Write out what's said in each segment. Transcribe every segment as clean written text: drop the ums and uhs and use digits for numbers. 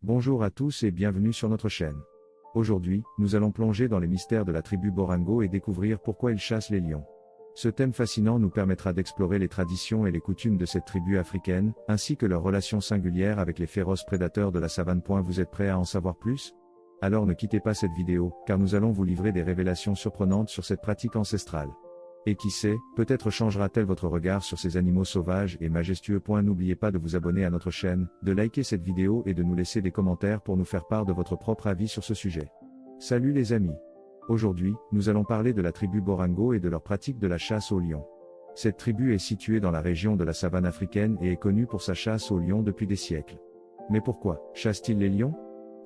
Bonjour à tous et bienvenue sur notre chaîne. Aujourd'hui, nous allons plonger dans les mystères de la tribu Borango et découvrir pourquoi ils chassent les lions. Ce thème fascinant nous permettra d'explorer les traditions et les coutumes de cette tribu africaine, ainsi que leurs relations singulières avec les féroces prédateurs de la savane. Vous êtes prêts à en savoir plus? Alors ne quittez pas cette vidéo, car nous allons vous livrer des révélations surprenantes sur cette pratique ancestrale. Et qui sait, peut-être changera-t-elle votre regard sur ces animaux sauvages et majestueux. N'oubliez pas de vous abonner à notre chaîne, de liker cette vidéo et de nous laisser des commentaires pour nous faire part de votre propre avis sur ce sujet. Salut les amis! Aujourd'hui, nous allons parler de la tribu Borango et de leur pratique de la chasse au lion. Cette tribu est située dans la région de la savane africaine et est connue pour sa chasse au lion depuis des siècles. Mais pourquoi chassent-ils les lions?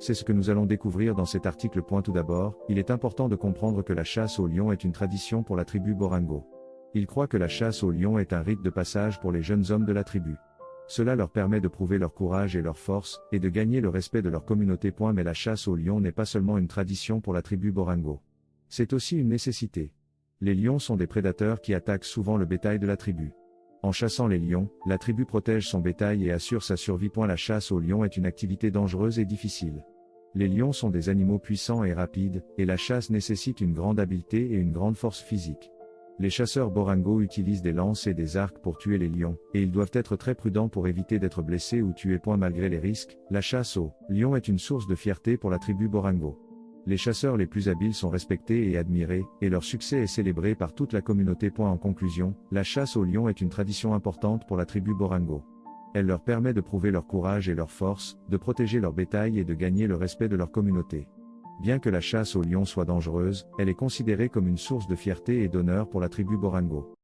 C'est ce que nous allons découvrir dans cet article. Tout d'abord, il est important de comprendre que la chasse au lion est une tradition pour la tribu Borango. Ils croient que la chasse au lion est un rite de passage pour les jeunes hommes de la tribu. Cela leur permet de prouver leur courage et leur force, et de gagner le respect de leur communauté. Mais la chasse au lion n'est pas seulement une tradition pour la tribu Borango. C'est aussi une nécessité. Les lions sont des prédateurs qui attaquent souvent le bétail de la tribu. En chassant les lions, la tribu protège son bétail et assure sa survie. La chasse au lion est une activité dangereuse et difficile. Les lions sont des animaux puissants et rapides, et la chasse nécessite une grande habileté et une grande force physique. Les chasseurs Borango utilisent des lances et des arcs pour tuer les lions, et ils doivent être très prudents pour éviter d'être blessés ou tués. Malgré les risques, la chasse au lion est une source de fierté pour la tribu Borango. Les chasseurs les plus habiles sont respectés et admirés, et leur succès est célébré par toute la communauté. En conclusion, la chasse au lion est une tradition importante pour la tribu Borango. Elle leur permet de prouver leur courage et leur force, de protéger leur bétail et de gagner le respect de leur communauté. Bien que la chasse au lion soit dangereuse, elle est considérée comme une source de fierté et d'honneur pour la tribu Borango.